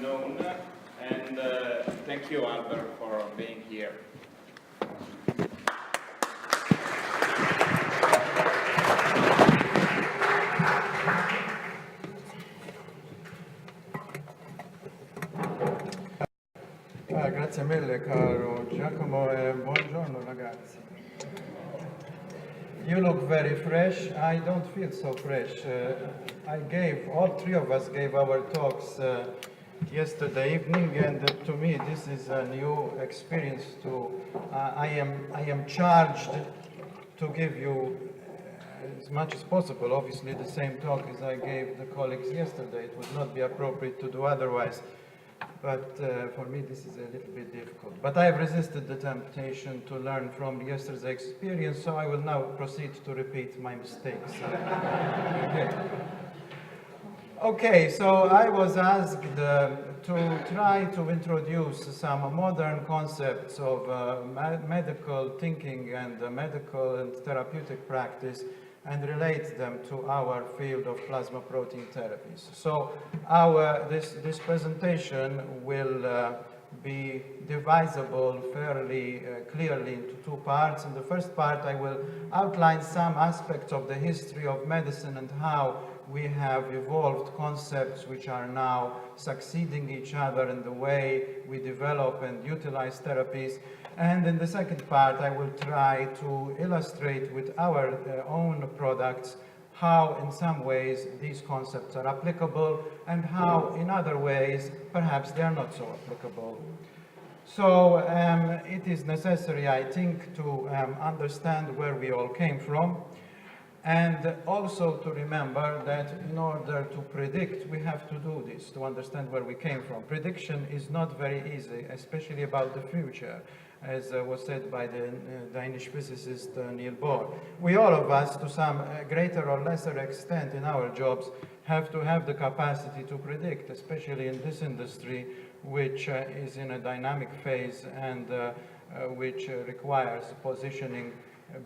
afternoon, and thank you, Albert, for being here. Grazie mille, caro Giacomo, e buongiorno ragazzi. You look very fresh. I don't feel so fresh. All three of us gave our talks yesterday evening, and to me this is a new experience too. I am charged to give you as much as possible, obviously, the same talk as I gave the colleagues yesterday. It would not be appropriate to do otherwise. But for me, this is a little bit difficult. But I have resisted the temptation to learn from yesterday's experience, so I will now proceed to repeat my mistakes. Okay, so I was asked to try to introduce some modern concepts of medical thinking and medical and therapeutic practice and relate them to our field of plasma protein therapies. So this presentation will be divisible fairly clearly into two parts. In the first part, I will outline some aspects of the history of medicine and how we have evolved concepts which are now succeeding each other in the way we develop and utilize therapies. And in the second part, I will try to illustrate with our own products how, in some ways, these concepts are applicable and how, in other ways, perhaps they are not so applicable. So it is necessary, I think, to understand where we all came from, and also to remember that in order to predict, we have to do this, to understand where we came from. Prediction is not very easy, especially about the future, as was said by the Danish physicist Niels Bohr. We all of us, to some greater or lesser extent in our jobs, have to have the capacity to predict, especially in this industry, which is in a dynamic phase and which requires positioning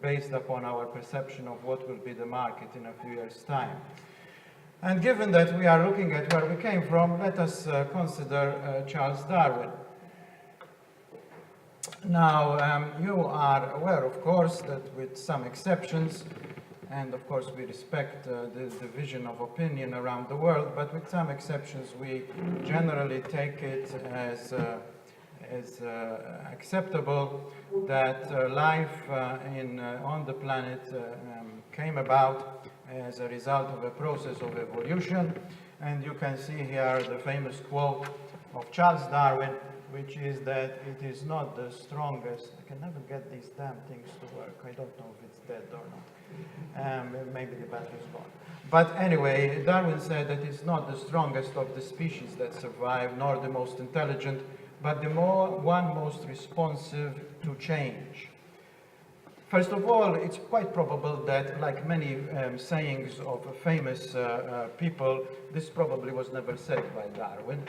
based upon our perception of what will be the market in a few years' time. And given that we are looking at where we came from, let us consider Charles Darwin. Now, you are aware, of course, that with some exceptions, and of course we respect the division of opinion around the world, but with some exceptions we generally take it as acceptable that life on the planet came about as a result of a process of evolution. And you can see here the famous quote of Charles Darwin, which is that it is not the strongest. I can never get these damn things to work. I don't know if it's dead or not. Maybe the battery's gone. But anyway, Darwin said that it's not the strongest of the species that survive, nor the most intelligent, but the one most responsive to change. First of all, it's quite probable that, like many sayings of famous people, this probably was never said by Darwin.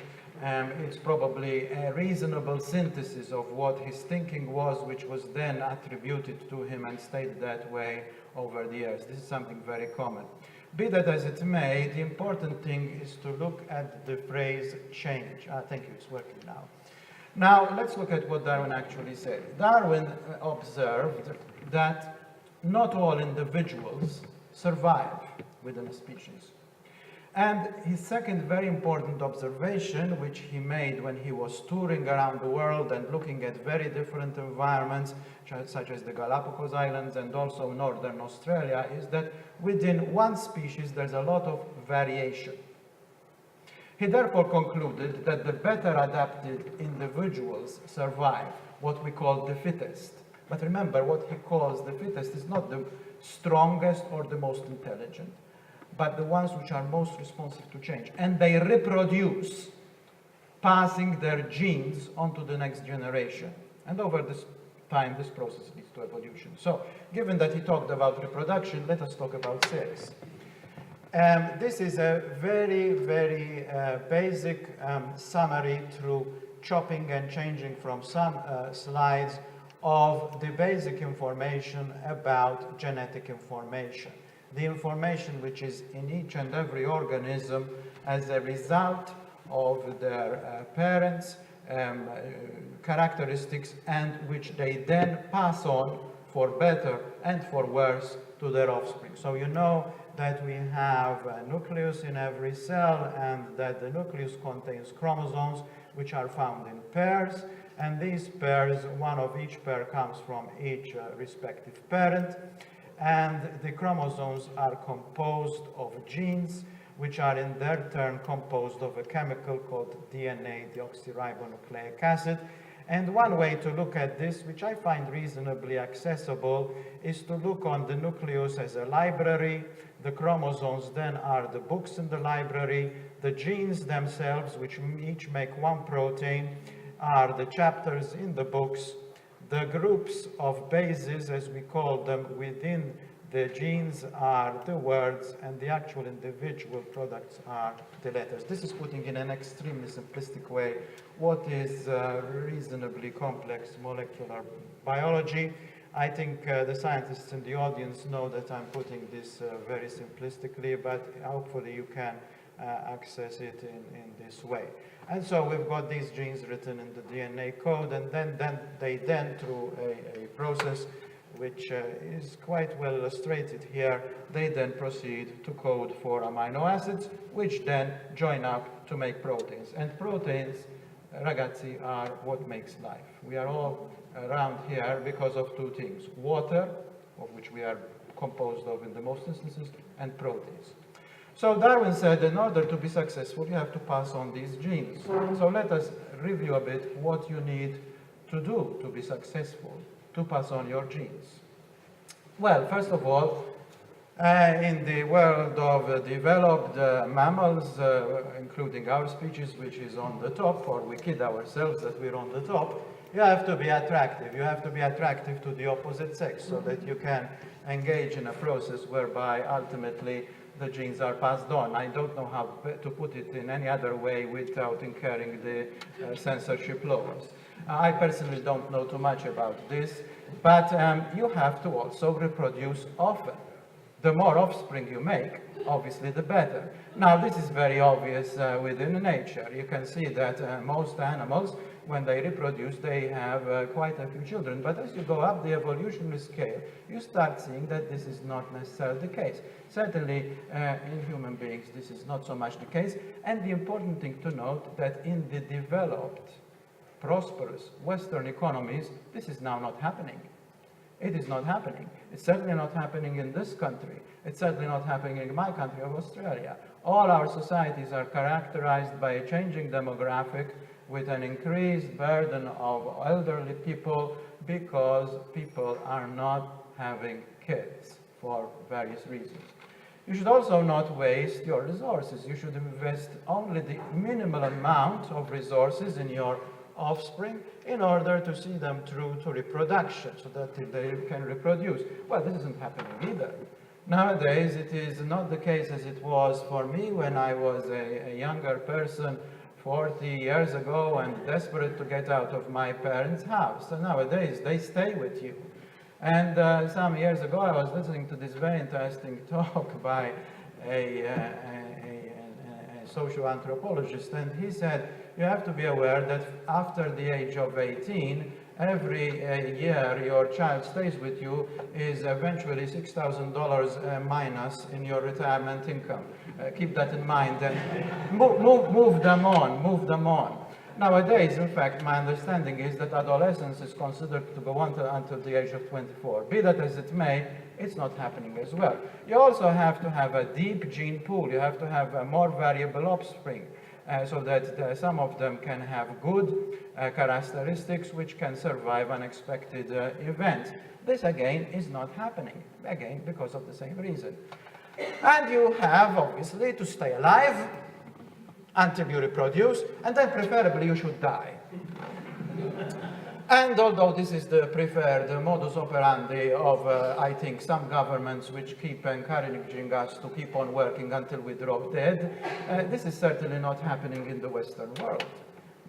It's probably a reasonable synthesis of what his thinking was, which was then attributed to him and stayed that way over the years. This is something very common. Be that as it may, the important thing is to look at the phrase change. Thank you, it's working now. Now, let's look at what Darwin actually said. Darwin observed that not all individuals survive within a species. And his second very important observation, which he made when he was touring around the world and looking at very different environments, such as the Galapagos Islands and also northern Australia, is that within one species there's a lot of variation. He therefore concluded that the better adapted individuals survive, what we call the fittest. But remember, what he calls the fittest is not the strongest or the most intelligent, but the ones which are most responsive to change. And they reproduce, passing their genes onto the next generation. And over this time, this process leads to evolution. So, given that he talked about reproduction, let us talk about sex. This is a very, very basic summary through chopping and changing from some slides of the basic information about genetic information. The information which is in each and every organism as a result of their parents' characteristics, and which they then pass on for better and for worse to their offspring. So you know that we have a nucleus in every cell, and that the nucleus contains chromosomes which are found in pairs, and these pairs, one of each pair comes from each respective parent, and the chromosomes are composed of genes which are in their turn composed of a chemical called DNA, deoxyribonucleic acid. And one way to look at this, which I find reasonably accessible, is to look on the nucleus as a library. The chromosomes then are the books in the library. The genes themselves, which each make one protein, are the chapters in the books. The groups of bases, as we call them, within the genes are the words, and the actual individual products are the letters. This is putting in an extremely simplistic way what is reasonably complex molecular biology. I think the scientists in the audience know that I'm putting this very simplistically, but hopefully you can access it in this way. And so we've got these genes written in the DNA code, and then they through a process which is quite well illustrated here, they then proceed to code for amino acids, which then join up to make proteins. And proteins, ragazzi, are what makes life. We are all around here because of two things: water, of which we are composed of in the most instances, and proteins. So Darwin said, in order to be successful, you have to pass on these genes. So let us review a bit what you need to do to be successful, to pass on your genes. Well, first of all, in the world of developed mammals, including our species, which is on the top, or we kid ourselves that we're on the top, you have to be attractive. You have to be attractive to the opposite sex so that you can engage in a process whereby ultimately the genes are passed on. I don't know how to put it in any other way without incurring the censorship laws. I personally don't know too much about this, but you have to also reproduce often. The more offspring you make, obviously the better. Now, this is very obvious within nature. You can see that most animals, when they reproduce, they have quite a few children. But as you go up the evolutionary scale, you start seeing that this is not necessarily the case. Certainly, in human beings, this is not so much the case. And the important thing to note that in the developed, prosperous Western economies, this is now not happening. It is not happening. It's certainly not happening in this country. It's certainly not happening in my country of Australia. All our societies are characterized by a changing demographic with an increased burden of elderly people because people are not having kids for various reasons. You should also not waste your resources. You should invest only the minimal amount of resources in your offspring in order to see them through to reproduction so that they can reproduce. Well, this isn't happening either. Nowadays, it is not the case as it was for me when I was a younger person 40 years ago and desperate to get out of my parents' house. So nowadays, they stay with you. And some years ago, I was listening to this very interesting talk by a social anthropologist, and he said, you have to be aware that after the age of 18, every year your child stays with you is eventually $6,000 minus in your retirement income. Keep that in mind and move them on. Nowadays, in fact, my understanding is that adolescence is considered to go on until the age of 24. Be that as it may, it's not happening as well. You also have to have a deep gene pool. You have to have a more variable offspring. So that some of them can have good characteristics which can survive unexpected events. This, again, is not happening, again, because of the same reason. And you have, obviously, to stay alive until you reproduce, and then preferably you should die. And although this is the preferred modus operandi of, I think, some governments which keep encouraging us to keep on working until we drop dead, this is certainly not happening in the Western world,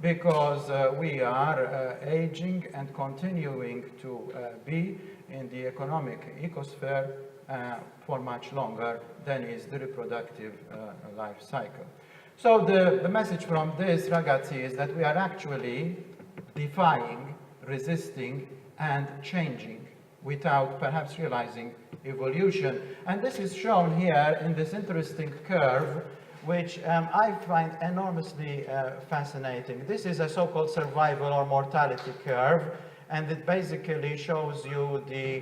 because we are aging and continuing to be in the economic ecosphere for much longer than is the reproductive life cycle. So the message from this, ragazzi, is that we are actually defying, resisting, and changing without perhaps realizing evolution. And this is shown here in this interesting curve, which I find enormously fascinating. This is a so-called survival or mortality curve, and it basically shows you the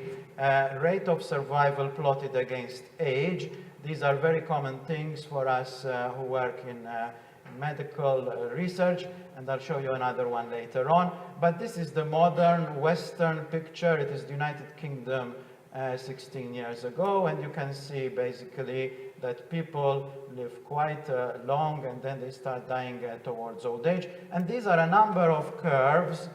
rate of survival plotted against age. These are very common things for us who work in medical research, and I'll show you another one later on. But this is the modern Western picture. It is the United Kingdom 16 years ago, and you can see basically that people live quite long, and then they start dying towards old age. And these are a number of curves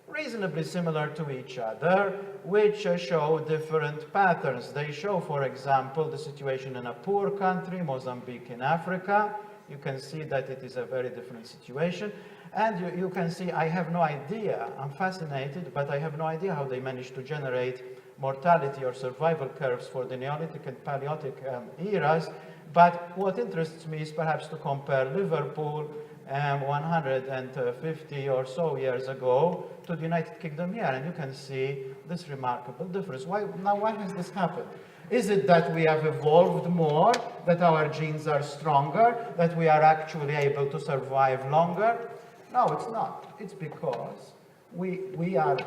reasonably similar to each other, which show different patterns. They show, for example, the situation in a poor country, Mozambique in Africa. You can see that it is a very different situation. And you can see, I have no idea, I'm fascinated, but I have no idea how they managed to generate mortality or survival curves for the Neolithic and Paleolithic eras. But what interests me is perhaps to compare Liverpool 150 or so years ago to the United Kingdom here, and you can see this remarkable difference. Why has this happened? Is it that we have evolved more, that our genes are stronger, that we are actually able to survive longer? No, it's not. It's because we are,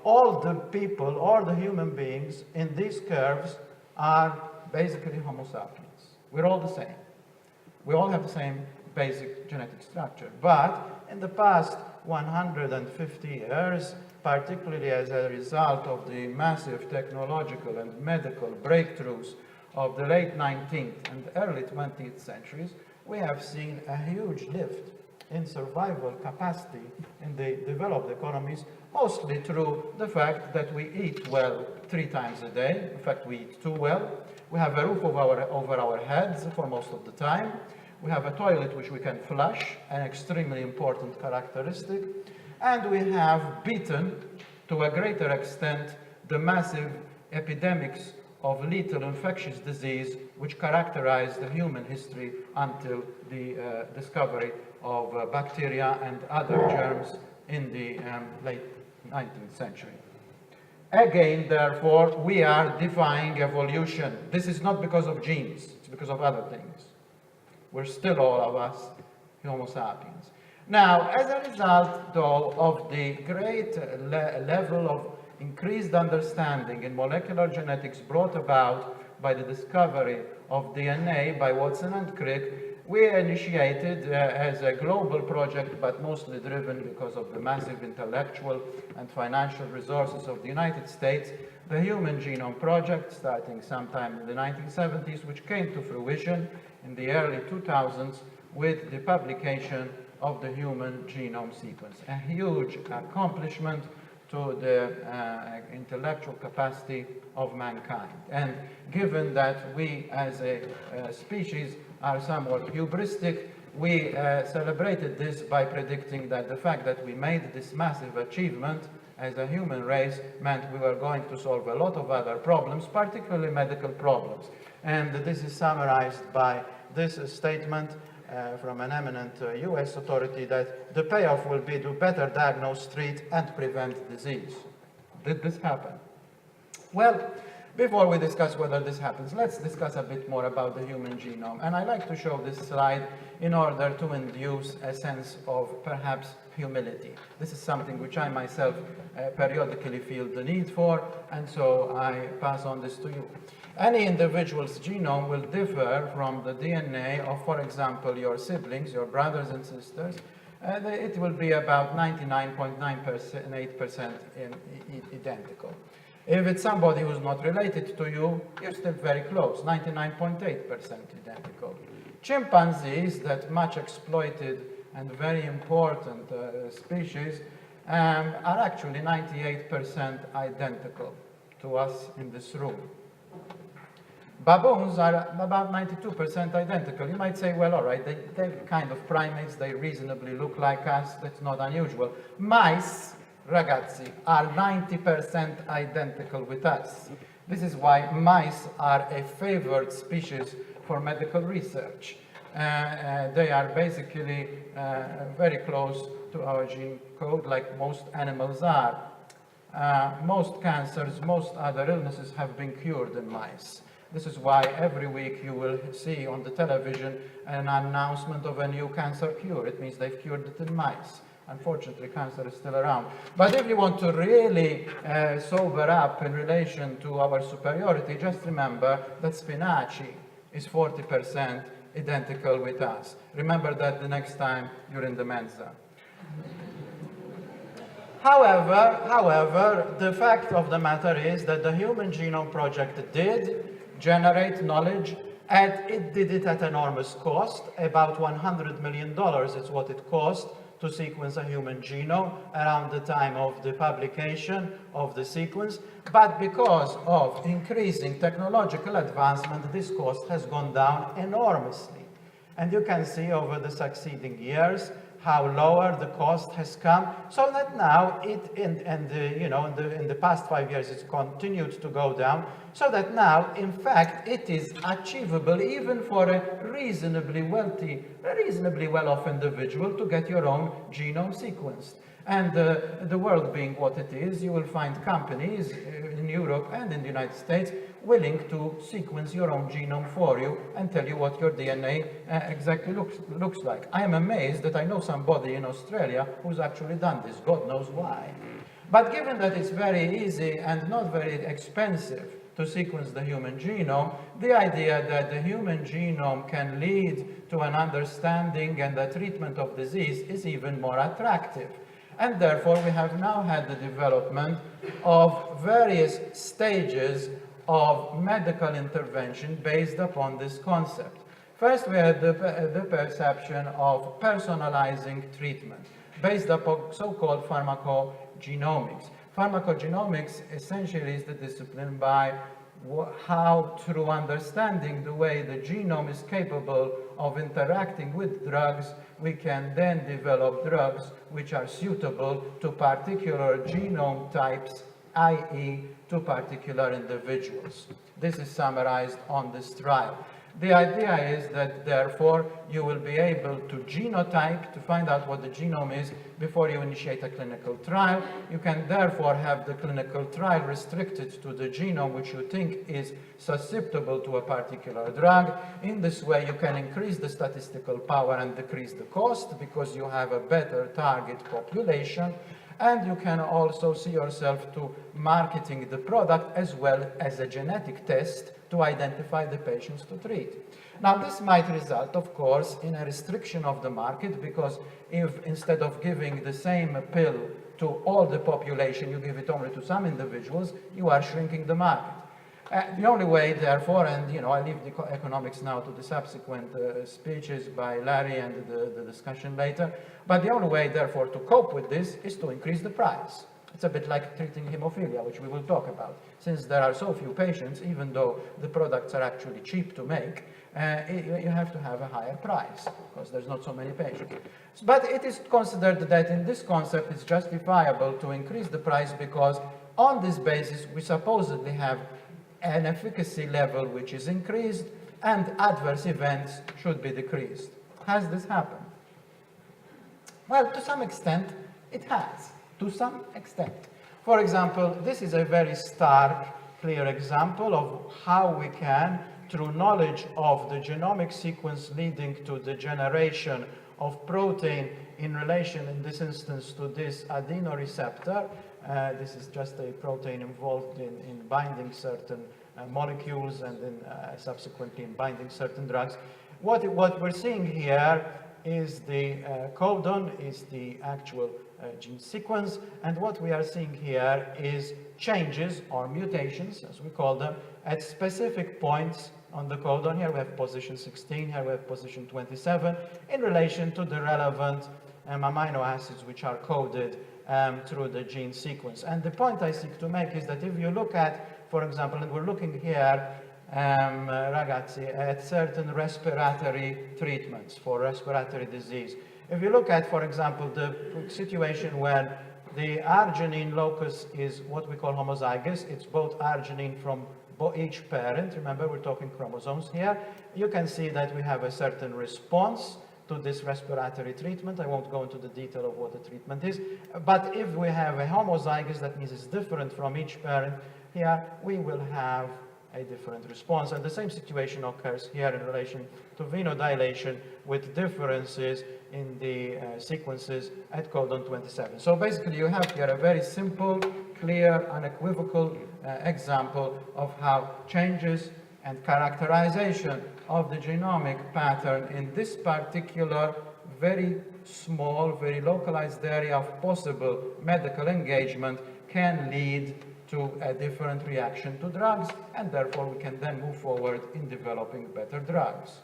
all the people, all the human beings in these curves are basically Homo sapiens. We're all the same. We all have the same basic genetic structure. But in the past 150 years, particularly as a result of the massive technological and medical breakthroughs of the late 19th and early 20th centuries, we have seen a huge lift in survival capacity in the developed economies, mostly through the fact that we eat well 3 times a day. In fact, we eat too well. We have a roof over our heads for most of the time. We have a toilet which we can flush, an extremely important characteristic. And we have beaten, to a greater extent, the massive epidemics of lethal infectious disease which characterized the human history until the discovery of bacteria and other germs in the late 19th century. Again, therefore, we are defying evolution. This is not because of genes, it's because of other things. We're still all of us Homo sapiens. Now, as a result, though, of the great level of increased understanding in molecular genetics brought about by the discovery of DNA by Watson and Crick, we initiated as a global project, but mostly driven because of the massive intellectual and financial resources of the United States, the Human Genome Project, starting sometime in the 1970s, which came to fruition in the early 2000s with the publication of the human genome sequence. A huge accomplishment to the intellectual capacity of mankind. And given that we as a species are somewhat hubristic, we celebrated this by predicting that the fact that we made this massive achievement as a human race meant we were going to solve a lot of other problems, particularly medical problems. And this is summarized by this statement from an eminent US authority that the payoff will be to better diagnose, treat, and prevent disease. Did this happen? Well, before we discuss whether this happens, let's discuss a bit more about the human genome. And I like to show this slide in order to induce a sense of perhaps humility. This is something which I myself periodically feel the need for, and so I pass on this to you. Any individual's genome will differ from the DNA of, for example, your siblings, your brothers and sisters. It will be about 99.98% identical. If it's somebody who's not related to you, you're still very close, 99.8% identical. Chimpanzees, that much exploited and very important species, are actually 98% identical to us in this room. Baboons are about 92% identical. You might say, well, all right, they're kind of primates, they reasonably look like us, that's not unusual. Mice, ragazzi, are 90% identical with us. This is why mice are a favored species for medical research. They are basically very close to our gene code, like most animals are. Most cancers, most other illnesses have been cured in mice. This is why every week you will see on the television an announcement of a new cancer cure. It means they've cured it in mice. Unfortunately, cancer is still around. But if you want to really sober up in relation to our superiority, just remember that spinaci is 40% identical with us. Remember that the next time you're in the Mensa. However, the fact of the matter is that the Human Genome Project did generate knowledge, and it did it at enormous cost. About $100 million is what it cost to sequence a human genome around the time of the publication of the sequence. But because of increasing technological advancement, this cost has gone down enormously. And you can see over the succeeding years how lower the cost has come, so that now in the past 5 years it's continued to go down, so that now in fact it is achievable even for a reasonably wealthy, a reasonably well-off individual to get your own genome sequenced. And the world being what it is, you will find companies in Europe and in the United States willing to sequence your own genome for you and tell you what your DNA exactly looks like. I am amazed that I know somebody in Australia who's actually done this. God knows why. But given that it's very easy and not very expensive to sequence the human genome, the idea that the human genome can lead to an understanding and a treatment of disease is even more attractive. And therefore, we have now had the development of various stages of medical intervention based upon this concept. First, we had the perception of personalizing treatment based upon so-called pharmacogenomics. Pharmacogenomics essentially is the discipline by how, through understanding the way the genome is capable of interacting with drugs, we can then develop drugs which are suitable to particular genome types, i.e. to particular individuals. This is summarized on this trial. The idea is that, therefore, you will be able to genotype to find out what the genome is before you initiate a clinical trial. You can, therefore, have the clinical trial restricted to the genome which you think is susceptible to a particular drug. In this way, you can increase the statistical power and decrease the cost because you have a better target population. And you can also see yourself to marketing the product as well as a genetic test to identify the patients to treat. Now, this might result, of course, in a restriction of the market, because if instead of giving the same pill to all the population, you give it only to some individuals, you are shrinking the market. The only way, therefore, and I leave the economics now to the subsequent speeches by Larry and the discussion later, but the only way, therefore, to cope with this is to increase the price. It's a bit like treating hemophilia, which we will talk about. Since there are so few patients, even though the products are actually cheap to make, you have to have a higher price, because there's not so many patients. But it is considered that in this concept it's justifiable to increase the price because on this basis we supposedly have an efficacy level which is increased and adverse events should be decreased. Has this happened? Well, to some extent it has. To some extent. For example, this is a very stark, clear example of how we can, through knowledge of the genomic sequence leading to the generation of protein in relation, in this instance, to this adenoreceptor. This is just a protein involved in binding certain molecules and then subsequently in binding certain drugs. What we're seeing here is the codon, is the actual gene sequence, and what we are seeing here is changes or mutations, as we call them, at specific points on the codon. Here we have position 16, here we have position 27, in relation to the relevant amino acids which are coded through the gene sequence. And the point I seek to make is that if you look at, for example, and we're looking here, ragazzi, at certain respiratory treatments for respiratory disease. If you look at, for example, the situation when the arginine locus is what we call homozygous, it's both arginine from each parent, remember we're talking chromosomes here, you can see that we have a certain response to this respiratory treatment. I won't go into the detail of what the treatment is, but if we have a homozygous, that means it's different from each parent, here we will have a different response. And the same situation occurs here in relation to venodilation with differences in the sequences at codon 27. So basically you have here a very simple, clear, unequivocal example of how changes and characterization of the genomic pattern in this particular very small, very localized area of possible medical engagement can lead to a different reaction to drugs, and therefore we can then move forward in developing better drugs.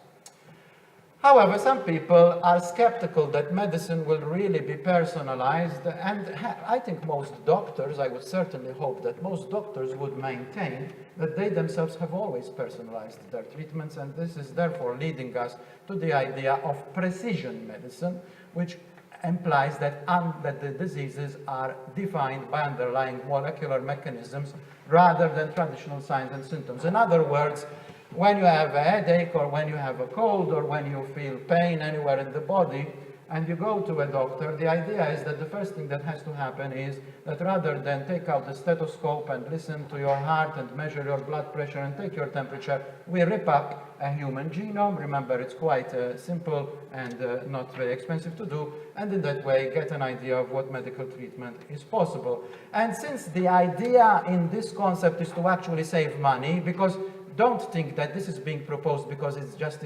However, some people are skeptical that medicine will really be personalized, and I think most doctors, I would certainly hope that most doctors would maintain that they themselves have always personalized their treatments, and this is therefore leading us to the idea of precision medicine, which implies that the diseases are defined by underlying molecular mechanisms rather than traditional signs and symptoms. In other words, when you have a headache or when you have a cold or when you feel pain anywhere in the body and you go to a doctor, the idea is that the first thing that has to happen is that rather than take out the stethoscope and listen to your heart and measure your blood pressure and take your temperature, we rip up a human genome. Remember, it's quite simple and not very expensive to do, and in that way get an idea of what medical treatment is possible. And since the idea in this concept is to actually save money, because don't think that this is being proposed because it's just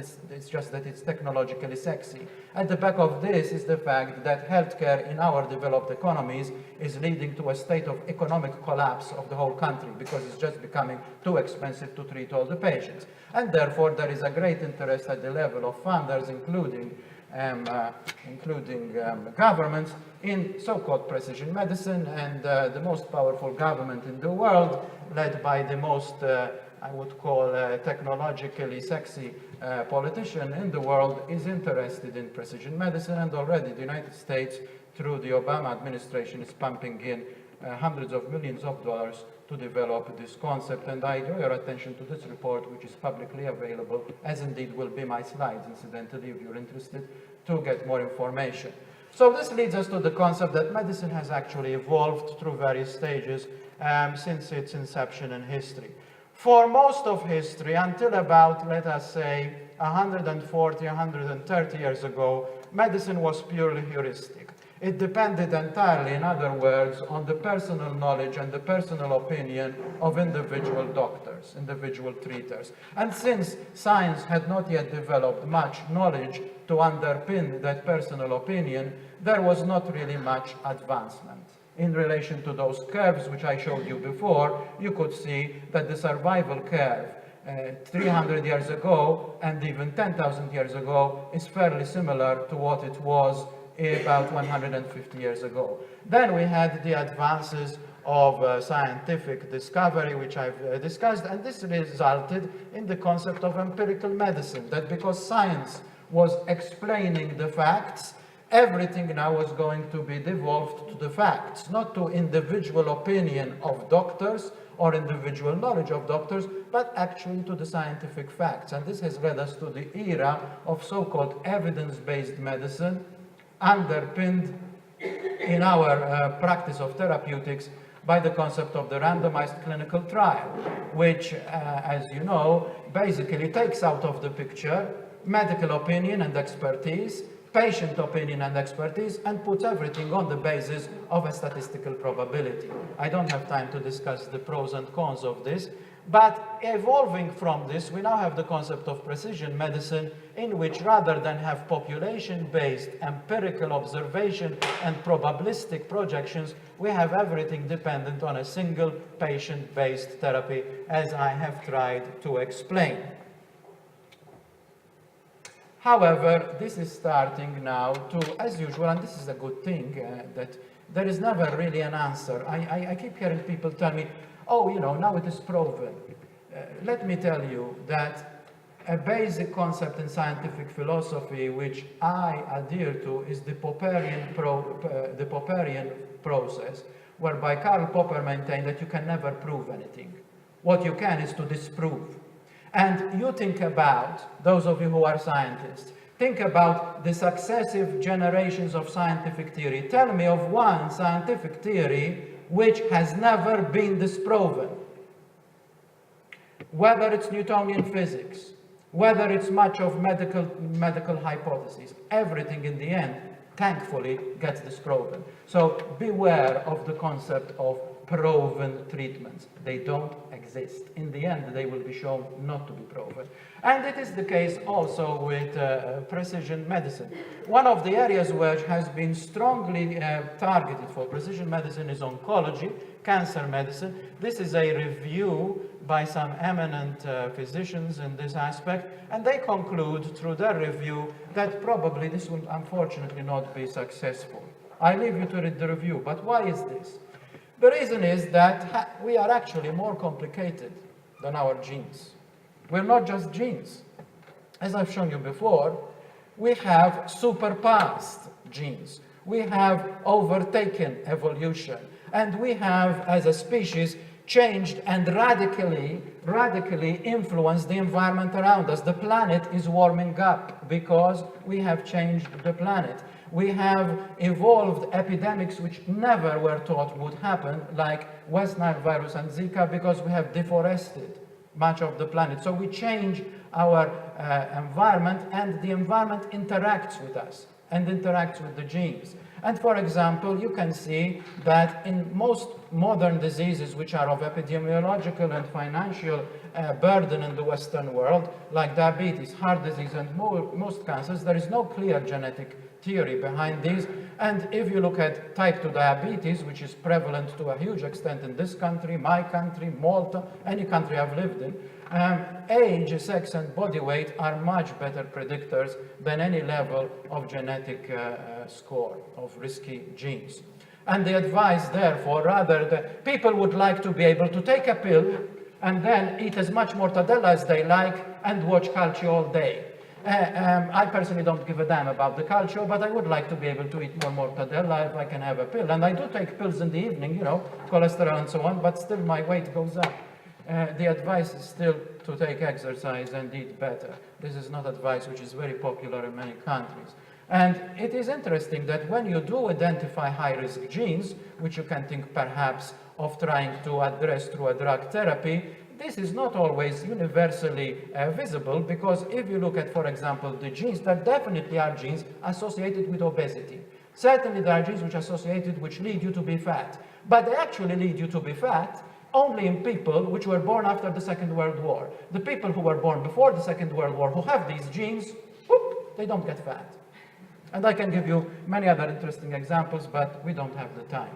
that it's technologically sexy. At the back of this is the fact that healthcare in our developed economies is leading to a state of economic collapse of the whole country because it's just becoming too expensive to treat all the patients. And therefore there is a great interest at the level of funders, including governments, in so-called precision medicine, and the most powerful government in the world, led by the most I would call technologically sexy politician in the world, is interested in precision medicine, and already the United States, through the Obama administration, is pumping in hundreds of millions of dollars to develop this concept. And I draw your attention to this report, which is publicly available, as indeed will be my slides, incidentally, if you're interested to get more information. So this leads us to the concept that medicine has actually evolved through various stages since its inception in history. For most of history, until about, let us say, 140, 130 years ago, medicine was purely heuristic. It depended entirely, in other words, on the personal knowledge and the personal opinion of individual doctors, individual treaters. And since science had not yet developed much knowledge to underpin that personal opinion, there was not really much advancement. In relation to those curves which I showed you before, you could see that the survival curve 300 years ago and even 10,000 years ago is fairly similar to what it was about 150 years ago. Then we had the advances of scientific discovery, which I've discussed, and this resulted in the concept of empirical medicine, that because science was explaining the facts, everything now was going to be devolved to the facts, not to individual opinion of doctors or individual knowledge of doctors, but actually to the scientific facts. And this has led us to the era of so-called evidence-based medicine, underpinned in our practice of therapeutics by the concept of the randomized clinical trial, which, as you know, basically takes out of the picture medical opinion and expertise, patient opinion and expertise, and puts everything on the basis of a statistical probability. I don't have time to discuss the pros and cons of this, but evolving from this, we now have the concept of precision medicine, in which rather than have population-based empirical observation and probabilistic projections, we have everything dependent on a single patient-based therapy, as I have tried to explain. However, this is starting now to, as usual, and this is a good thing, that there is never really an answer. I keep hearing people tell me, oh, you know, now it is proven. Let me tell you that a basic concept in scientific philosophy, which I adhere to, is the Popperian process, whereby Karl Popper maintained that you can never prove anything. What you can is to disprove. And you think about, those of you who are scientists, think about the successive generations of scientific theory. Tell me of one scientific theory which has never been disproven. Whether it's Newtonian physics, whether it's much of medical hypotheses, everything in the end, thankfully, gets disproven. So beware of the concept of proven treatments. They don't exist. In the end, they will be shown not to be proven. And it is the case also with precision medicine. One of the areas which has been strongly targeted for precision medicine is oncology, cancer medicine. This is a review by some eminent physicians in this aspect, and they conclude through their review that probably this will unfortunately not be successful. I leave you to read the review, but why is this? The reason is that we are actually more complicated than our genes. We're not just genes. As I've shown you before, we have surpassed genes. We have overtaken evolution. And we have, as a species, changed and radically influenced the environment around us. The planet is warming up because we have changed the planet. We have evolved epidemics which never were thought would happen, like West Nile virus and Zika, because we have deforested much of the planet. So we change our environment, and the environment interacts with us and interacts with the genes. And for example, you can see that in most modern diseases which are of epidemiological and financial burden in the Western world, like diabetes, heart disease, and most cancers, there is no clear genetic theory behind these. And if you look at type 2 diabetes, which is prevalent to a huge extent in this country, my country, Malta, any country I've lived in, age, sex, and body weight are much better predictors than any level of genetic score of risky genes. And the advice, therefore, rather that people would like to be able to take a pill and then eat as much mortadella as they like and watch calcio all day. I personally don't give a damn about the calcio, but I would like to be able to eat more mortadella if I can have a pill. And I do take pills in the evening, you know, cholesterol and so on, but still my weight goes up. The advice is still to take exercise and eat better. This is not advice which is very popular in many countries. And it is interesting that when you do identify high-risk genes, which you can think perhaps of trying to address through a drug therapy, this is not always universally visible, because if you look at, for example, the genes, there definitely are genes associated with obesity. Certainly there are genes which are associated which lead you to be fat, but they actually lead you to be fat only in people which were born after the Second World War. The people who were born before the Second World War who have these genes, whoop, they don't get fat. And I can give you many other interesting examples, but we don't have the time.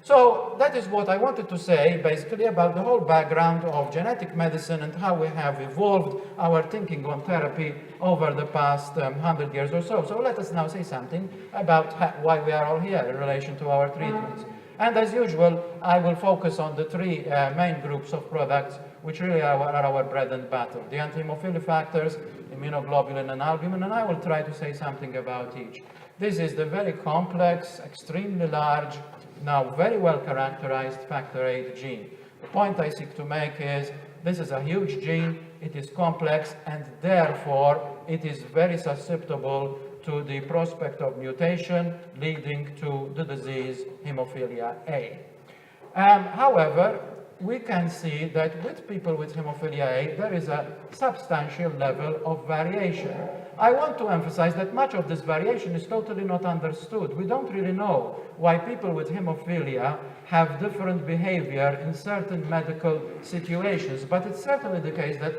So that is what I wanted to say, basically, about the whole background of genetic medicine and how we have evolved our thinking on therapy over the past 100 years or so. So let us now say something about why we are all here in relation to our treatments. And as usual, I will focus on the three main groups of products which really are our bread and butter: the anti-hemophilic factors, immunoglobulin and albumin, and I will try to say something about each. This is the very complex, extremely large, now very well characterized factor VIII gene. The point I seek to make is this is a huge gene, it is complex, and therefore it is very susceptible to the prospect of mutation leading to the disease hemophilia A. However, we can see that with people with hemophilia A, there is a substantial level of variation. I want to emphasize that much of this variation is totally not understood. We don't really know why people with hemophilia have different behavior in certain medical situations, but it's certainly the case that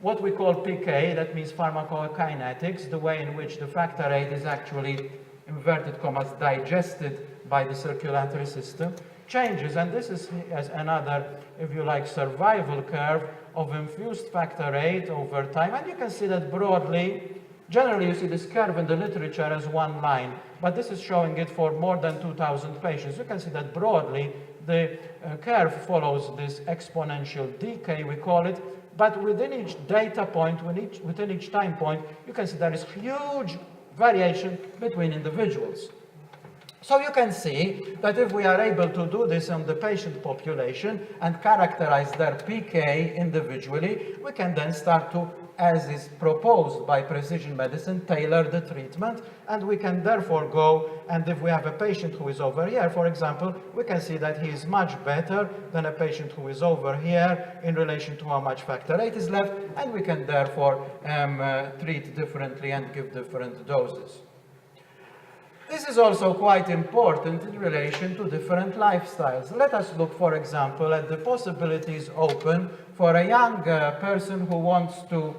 what we call PK, that means pharmacokinetics, the way in which the factor VIII is actually, inverted commas, digested by the circulatory system, changes. And this is as another, if you like, survival curve of infused factor VIII over time. And you can see that broadly, generally you see this curve in the literature as one line, but this is showing it for more than 2,000 patients. You can see that broadly the curve follows this exponential decay, we call it, but within each data point, within each time point, you can see there is huge variation between individuals. So you can see that if we are able to do this on the patient population and characterize their PK individually, we can then start to, as is proposed by precision medicine, tailor the treatment, and we can therefore go, and if we have a patient who is over here, for example, we can see that he is much better than a patient who is over here in relation to how much factor VIII is left, and we can therefore treat differently and give different doses. This is also quite important in relation to different lifestyles. Let us look, for example, at the possibilities open for a young person who wants to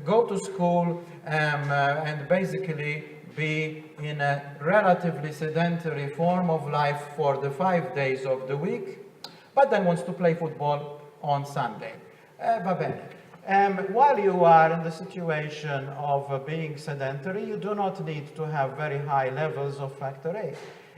go to school and basically be in a relatively sedentary form of life for the 5 days of the week, but then wants to play football on Sunday. Va bene. While you are in the situation of being sedentary, you do not need to have very high levels of factor VIII.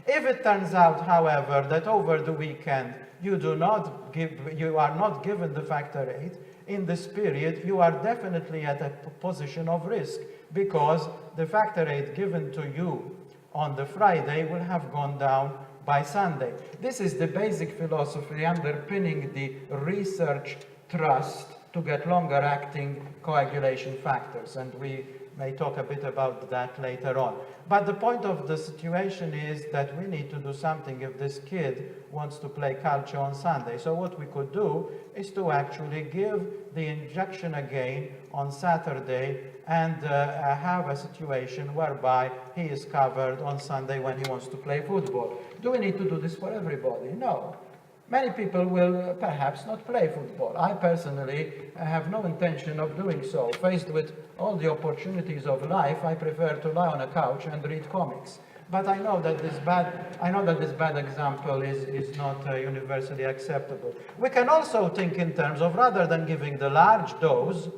If it turns out, however, that over the weekend you are not given the factor VIII, in this period you are definitely at a position of risk, because the factor VIII given to you on the Friday will have gone down by Sunday. This is the basic philosophy underpinning the research trust to get longer acting coagulation factors, and we may talk a bit about that later on. But the point of the situation is that we need to do something if this kid wants to play calcio on Sunday. So what we could do is to actually give the injection again on Saturday and have a situation whereby he is covered on Sunday when he wants to play football. Do we need to do this for everybody? No. Many people will perhaps not play football. I personally have no intention of doing so. Faced with all the opportunities of life, I prefer to lie on a couch and read comics. But I know that this bad example is not universally acceptable. We can also think in terms of, rather than giving the large dose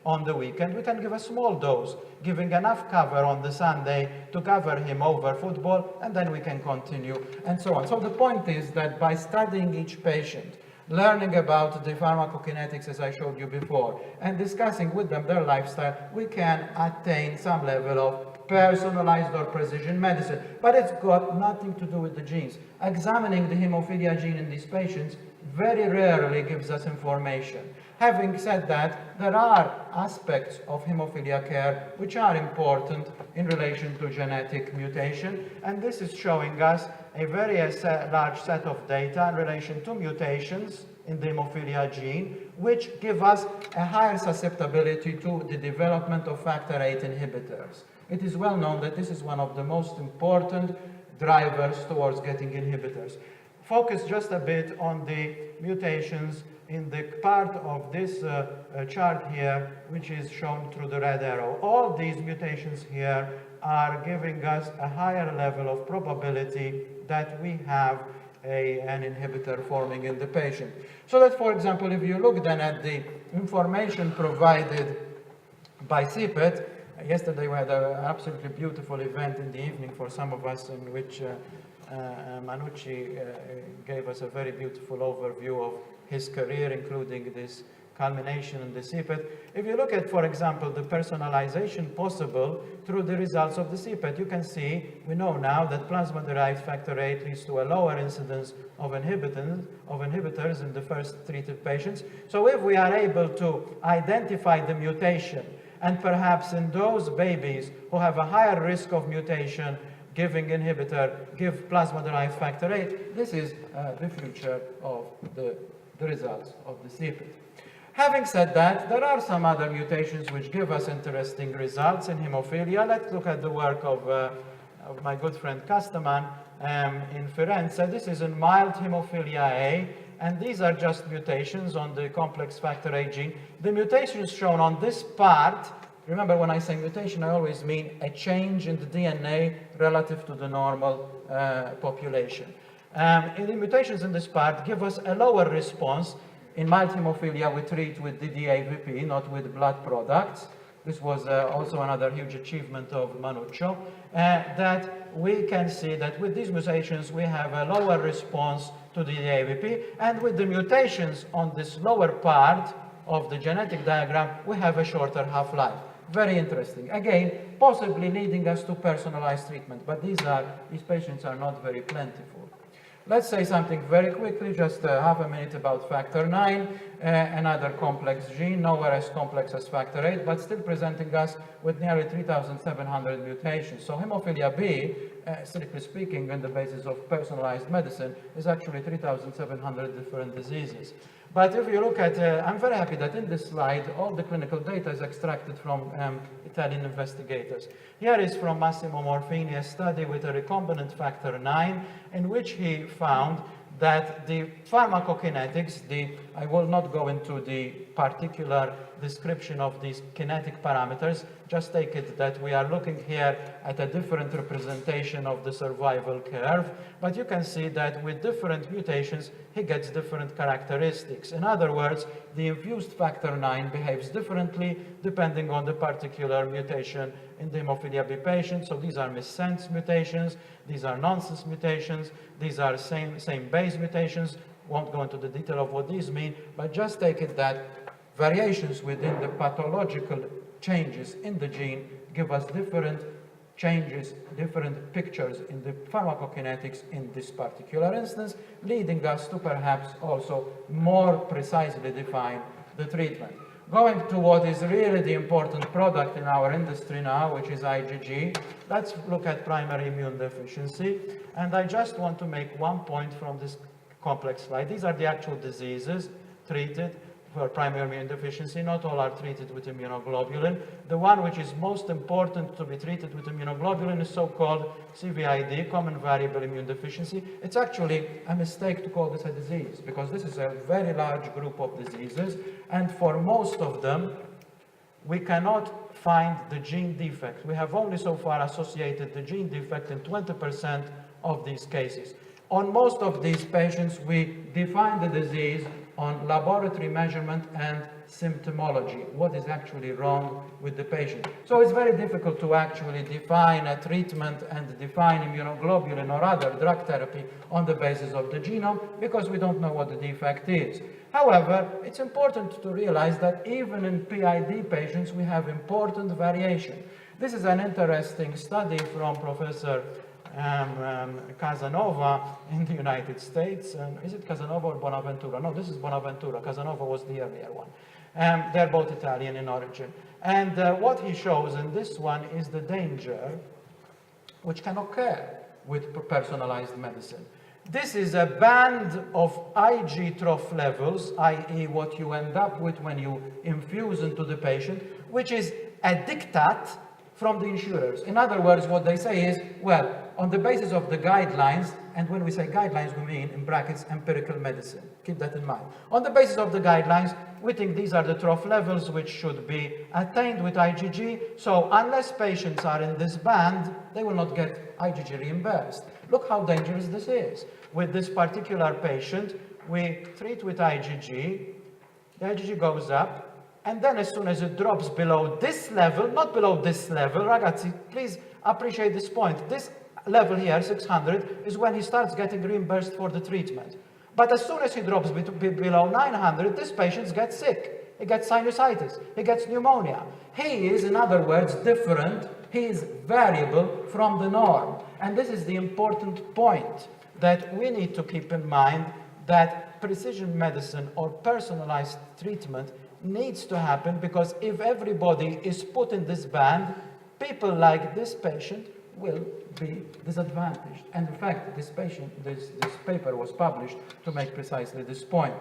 on the weekend, we can give a small dose, giving enough cover on the Sunday to cover him over football, and then we can continue, and so on. So the point is that by studying each patient, learning about the pharmacokinetics as I showed you before, and discussing with them their lifestyle, we can attain some level of personalized or precision medicine. But it's got nothing to do with the genes. Examining the hemophilia gene in these patients very rarely gives us information. Having said that, there are aspects of hemophilia care which are important in relation to genetic mutation, and this is showing us a very large set of data in relation to mutations in the hemophilia gene, which give us a higher susceptibility to the development of factor VIII inhibitors. It is well known that this is one of the most important drivers towards getting inhibitors. Focus just a bit on the mutations in the part of this chart here, which is shown through the red arrow. All these mutations here are giving us a higher level of probability that we have an inhibitor forming in the patient. So that, for example, if you look then at the information provided by CPET, yesterday we had an absolutely beautiful event in the evening for some of us, in which Manucci gave us a very beautiful overview of his career, including this culmination in the CPET. If you look at, for example, the personalization possible through the results of the CPET, you can see, we know now that plasma-derived factor VIII leads to a lower incidence of inhibitors in the first treated patients. So if we are able to identify the mutation, and perhaps in those babies who have a higher risk of mutation, giving inhibitor, give plasma-derived factor VIII, this is the future of the results of the CPET. Having said that, there are some other mutations which give us interesting results in hemophilia. Let's look at the work of my good friend Castaman in Firenze. This is in mild hemophilia A, and these are just mutations on the complex factor VIII gene. The mutations shown on this part, remember when I say mutation, I always mean a change in the DNA relative to the normal population. The mutations in this part give us a lower response. In mild hemophilia, we treat with DDAVP, not with blood products. This was also another huge achievement of Manuccio, that we can see that with these mutations, we have a lower response to DDAVP, and with the mutations on this lower part of the genetic diagram, we have a shorter half-life. Very interesting. Again, possibly leading us to personalized treatment, but these patients are not very plentiful. Let's say something very quickly, just half a minute, about factor 9, another complex gene, nowhere as complex as factor 8, but still presenting us with nearly 3,700 mutations. So hemophilia B, strictly speaking, on the basis of personalized medicine, is actually 3,700 different diseases. But if you look at, I'm very happy that in this slide, all the clinical data is extracted from Italian investigators. Here is from Massimo Morfini, a study with a recombinant factor 9, in which he found that the pharmacokinetics, I will not go into the particular description of these kinetic parameters, just take it that we are looking here at a different representation of the survival curve, but you can see that with different mutations, he gets different characteristics. In other words, the infused factor 9 behaves differently depending on the particular mutation in the hemophilia B patient. So these are missense mutations, these are nonsense mutations, these are same base mutations. Won't go into the detail of what these mean, but just take it that variations within the pathological changes in the gene give us different changes, different pictures in the pharmacokinetics in this particular instance, leading us to perhaps also more precisely define the treatment. Going to what is really the important product in our industry now, which is IgG, let's look at primary immune deficiency. And I just want to make one point from this complex slide. These are the actual diseases treated for primary immune deficiency. Not all are treated with immunoglobulin. The one which is most important to be treated with immunoglobulin is so-called CVID, common variable immune deficiency. It's actually a mistake to call this a disease, because this is a very large group of diseases, and for most of them, we cannot find the gene defect. We have only so far associated the gene defect in 20% of these cases. On most of these patients, we define the disease on laboratory measurement and symptomology, what is actually wrong with the patient. So it's very difficult to actually define a treatment and define immunoglobulin or other drug therapy on the basis of the genome, because we don't know what the defect is. However, it's important to realize that even in PID patients, we have important variation. This is an interesting study from Professor Casanova in the United States. Is it Casanova or Bonaventura? No, this is Bonaventura. Casanova was the earlier one. They're both Italian in origin. And what he shows in this one is the danger which can occur with personalized medicine. This is a band of Ig trough levels, i.e. what you end up with when you infuse into the patient, which is a diktat from the insurers. In other words, what they say is, well, on the basis of the guidelines, and when we say guidelines, we mean, in brackets, empirical medicine. Keep that in mind. On the basis of the guidelines, we think these are the trough levels which should be attained with IgG. So unless patients are in this band, they will not get IgG reimbursed. Look how dangerous this is. With this particular patient, we treat with IgG, the IgG goes up, and then as soon as it drops below this level, not below this level, ragazzi, please appreciate this point. This level here, 600, is when he starts getting reimbursed for the treatment. But as soon as he drops below 900, this patient gets sick. He gets sinusitis. He gets pneumonia. He is, in other words, different. He is variable from the norm. And this is the important point that we need to keep in mind, that precision medicine or personalized treatment needs to happen, because if everybody is put in this band, people like this patient will be disadvantaged. And in fact, this paper was published to make precisely this point.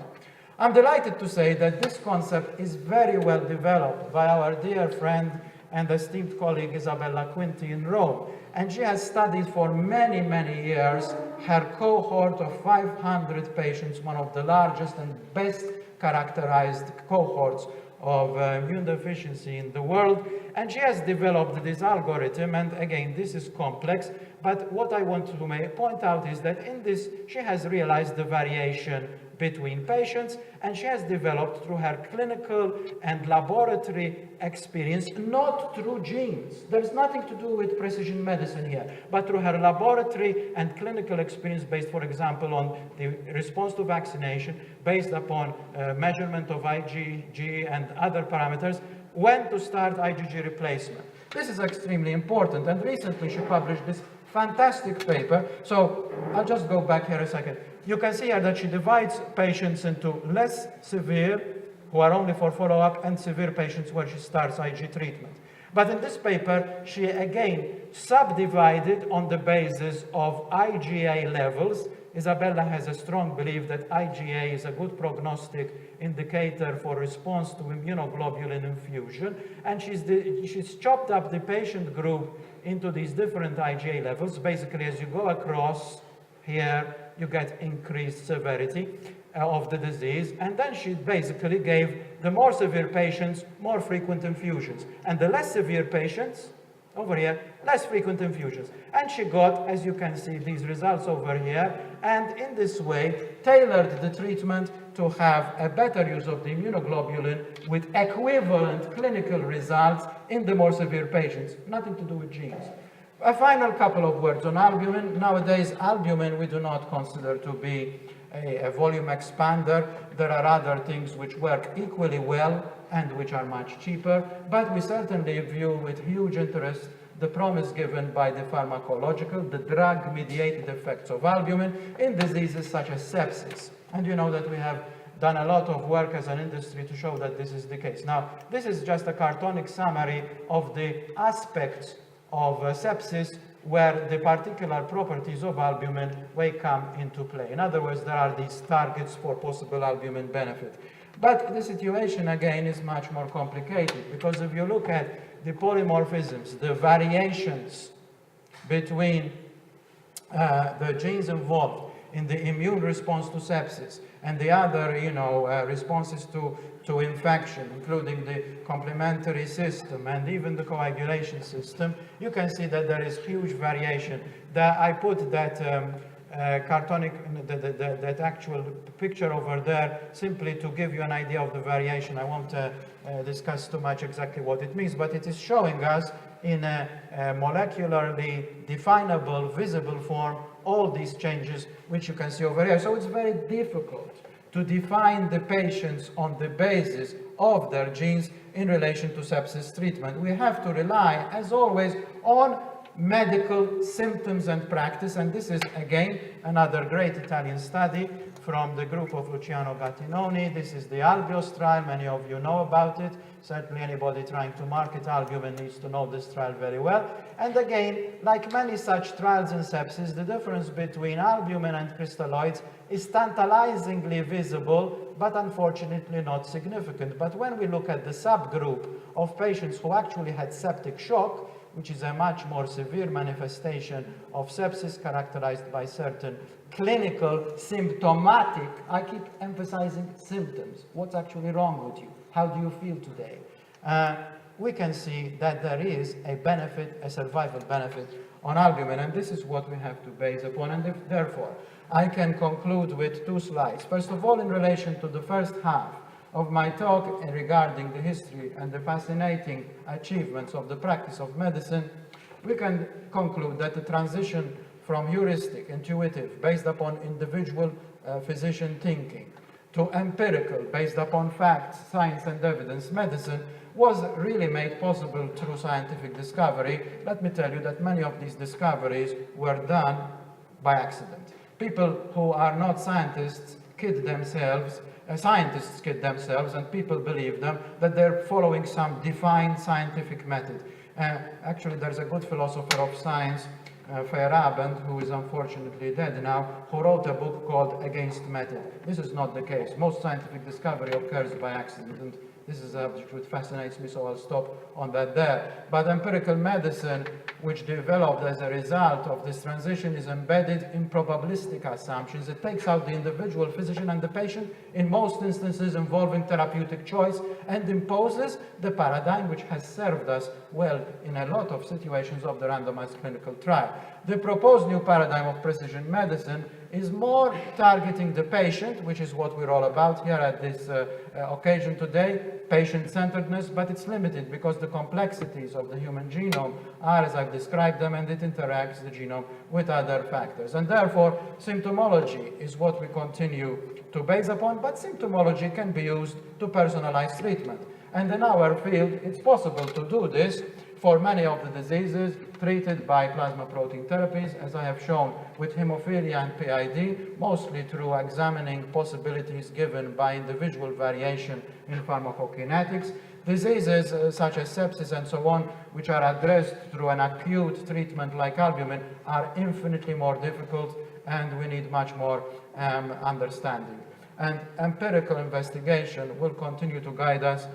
I'm delighted to say that this concept is very well developed by our dear friend and esteemed colleague Isabella Quinti in Rome. And she has studied for many, many years her cohort of 500 patients, one of the largest and best characterized cohorts of immune deficiency in the world. And she has developed this algorithm, and again, this is complex, but what I want to point out is that in this, she has realized the variation between patients, and she has developed through her clinical and laboratory experience, not through genes. There's nothing to do with precision medicine here, but through her laboratory and clinical experience based, for example, on the response to vaccination, based upon measurement of IgG and other parameters. when to start IgG replacement. This is extremely important, and recently she published this fantastic paper. So I'll just go back here a second. You can see here that she divides patients into less severe, who are only for follow-up, and severe patients where she starts IG treatment. But in this paper, she again subdivided on the basis of IgA levels. Isabella has a strong belief that IgA is a good prognostic indicator for response to immunoglobulin infusion, and she's chopped up the patient group into these different IgA levels. Basically, as you go across here, you get increased severity of the disease, and then she basically gave the more severe patients more frequent infusions, and the less severe patients, over here, less frequent infusions. And she got, as you can see, these results over here, and in this way, tailored the treatment to have a better use of the immunoglobulin with equivalent clinical results in the more severe patients. Nothing to do with genes. A final couple of words on albumin. Nowadays, albumin we do not consider to be a volume expander. There are other things which work equally well and which are much cheaper, but we certainly view with huge interest the promise given by the pharmacological, the drug-mediated effects of albumin in diseases such as sepsis. And you know that we have done a lot of work as an industry to show that this is the case. Now, this is just a cartonic summary of the aspects of sepsis where the particular properties of albumin may come into play. In other words, there are these targets for possible albumin benefit. But the situation, again, is much more complicated, because if you look at the polymorphisms, the variations between the genes involved in the immune response to sepsis and the other, responses to infection, including the complementary system and even the coagulation system, you can see that there is huge variation. I put that cartonic, that actual picture over there simply to give you an idea of the variation. I won't discuss too much exactly what it means, but it is showing us in a molecularly definable, visible form all these changes which you can see over here. So it's very difficult to define the patients on the basis of their genes in relation to sepsis treatment. We have to rely, as always, on medical symptoms and practice, and this is again another great Italian study from the group of Luciano Gattinoni. This is the Albios trial. Many of you know about it. Certainly anybody trying to market albumin needs to know this trial very well. And again, like many such trials in sepsis, the difference between albumin and crystalloids is tantalizingly visible, but unfortunately not significant. But when we look at the subgroup of patients who actually had septic shock, which is a much more severe manifestation of sepsis characterized by certain clinical, symptomatic, I keep emphasizing symptoms. What's actually wrong with you? How do you feel today? We can see that there is a benefit, a survival benefit on albumin, and this is what we have to base upon, and therefore I can conclude with two slides. First of all, in relation to the first half of my talk regarding the history and the fascinating achievements of the practice of medicine, we can conclude that the transition from heuristic, intuitive, based upon individual physician thinking, to empirical, based upon facts, science and evidence medicine, was really made possible through scientific discovery. Let me tell you that many of these discoveries were done by accident. People who are not scientists kid themselves, scientists kid themselves, and people believe them that they're following some defined scientific method. Actually, there's a good philosopher of science, Feyerabend, who is unfortunately dead now, who wrote a book called Against Method. This is not the case. Most scientific discovery occurs by accident, and this is a subject which fascinates me, so I'll stop on that there. But empirical medicine, which developed as a result of this transition, is embedded in probabilistic assumptions. It takes out the individual physician and the patient, in most instances involving therapeutic choice, and imposes the paradigm which has served us well in a lot of situations of the randomized clinical trial. The proposed new paradigm of precision medicine is more targeting the patient, which is what we're all about here at this occasion today, patient-centeredness, but it's limited because the complexities of the human genome are as I've described them, and it interacts the genome with other factors. And therefore, symptomology is what we continue to base upon, but symptomology can be used to personalize treatment. And in our field, it's possible to do this for many of the diseases treated by plasma protein therapies, as I have shown with hemophilia and PID, mostly through examining possibilities given by individual variation in pharmacokinetics. Diseases such as sepsis and so on, which are addressed through an acute treatment like albumin, are infinitely more difficult, and we need much more understanding. And empirical investigation will continue to guide us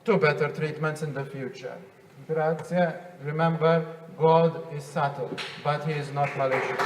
to better treatments in the future. Grazie. Remember, God is subtle, but he is not malicious.